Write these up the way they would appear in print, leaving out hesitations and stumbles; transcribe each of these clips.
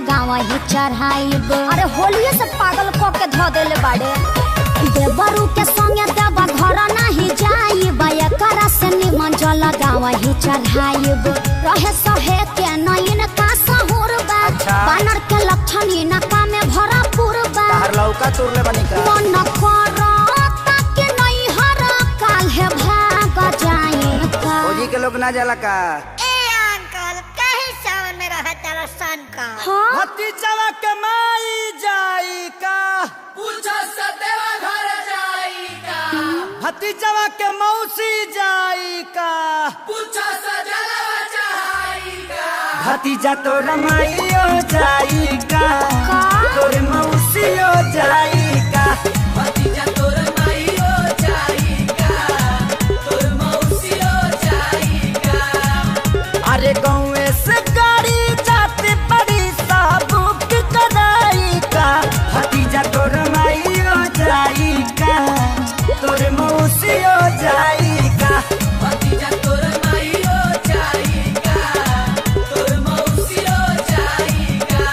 लगावा ही चढ़ाइब। अरे होलिये से पागल को के धो देले बाड़े। देवरू के संगे देवा घर नहीं जाइब, एकरा से निमन जो लगावा ही चढ़ाइब। रहे सहे के नयन का सहुर बा, बानर के लक्षण इनका में भरा पूर्वा। तार लौका तोड़ले बनी का मन करो ताकि नहीं हर काल है भाग जाए का। फौजी के लोग ना जाला का। हाँ? भतीजवा के माई जाई का, पूछो सतेवा घर जाई का, भतीजवा के मौसी जाई का, पूछो सजलवा चाई का, भतीजा तो रमाइयो जाई का, तोर मौसियो जाई का, भतीजा तोर माईयो जाई का, तोर मौसियो जाई का। अरे गाँव से गाड़ी जाती बड़ी साबुक कराई का, भतीजा तो रमाइयो जाई का, तोर मौसियो जाई का, भतीजा तोर माईयो जाई का, तोर मौसियो जाई का।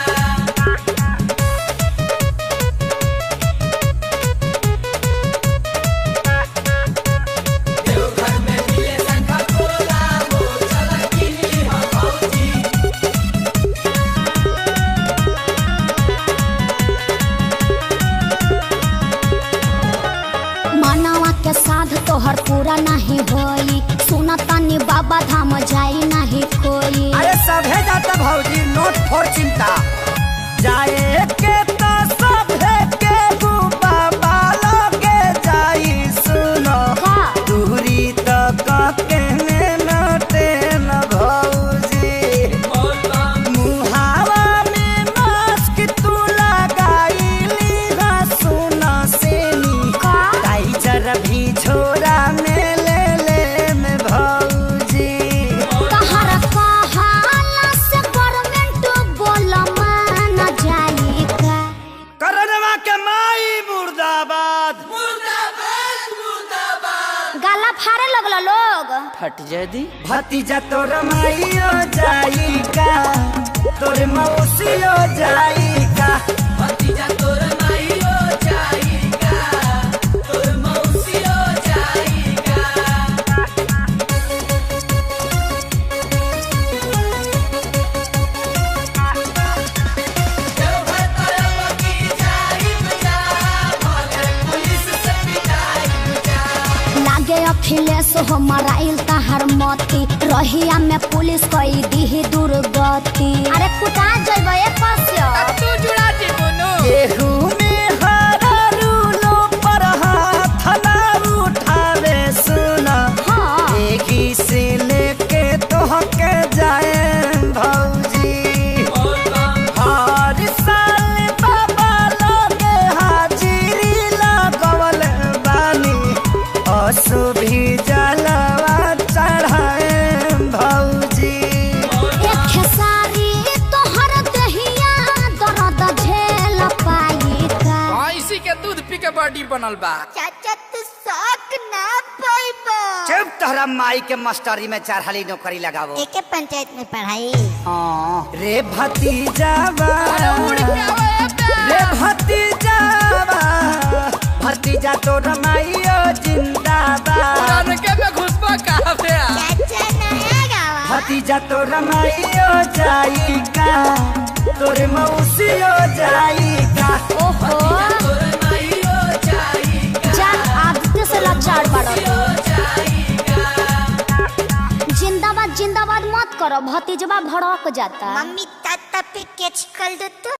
देवघर में मिले संखा कोला हो, चला किनी हम भौजी। मानवा के साध तोहर पूरा नहीं होई, सुना तानी बाबा धाम जाई नहीं कोई। अरे सभे जाता भौजी, नोट फोर चिंता जाए के तो सभे के बाबा लोगे जाई। सुनो का? दूरी तो के नोटे न भौजी, मुहावा में मास्क तू लगाईली ना। सुनो सेनी का? टाइजर भी छोरा में ले में भौजी। तहर कहाला से गवर्नमेंट बोल मान जाई का। करनवा के माई मुर्दाबाद। मुर्दाबाद मुर्दाबाद। गाला फाड़े लगल लोग। फट जदी भतीजा तोर माईयो जाई का, तोर मौसियो जाई का, भतीजा तोर माईयो जाई का, तोर मौसियो जाई का। देवघर तरफ की जाई बजा, भले पुलिस से पिटाई बजा। लागे अखिलेश हो मराइल तहर मती, रहिया में पुलिस कई दी दुर्गति। अरे कुटा जइब एक तू जुड़ा दी बोनो। केहू में हरारूलो पर हाथ ना उठावे। सुना हाँ। एही से लेके तोहके जाए भौजी। हर साल बाबा लोगे हाजिरी लगवल बानी, असु भी जलवा चढ़ाए भौजी। एक खेसारी तोहर दहिया दर्द झेल पाई का। इसी के दूध पी के बॉडी बनल बा। चाचा तू शौक ना पाइबा। चुप, तोहरा माई के मास्टरी में चारहाली नौकरी लगावो। एके पंचायत में पढ़ाई। हाँ रे भतीजावा, उड़ के आवे रे भतीजावा, भतीजा तो रमाइयो जिंदाबाद। पुराने के में घुसबा कहाँ पे आ? चाचा नया गावा। भतीजा तो रमाइयो जाई का, तोर मौसियो जाई का। ओहो तोर माईयो जाई का, जा आदित्य से लाचार बाड़ो। जाई का। जिंदाबाद जिंदाबाद मत करो, भतीजवा भड़क जाता। मम्मी ताता पे कैच कर दो तो।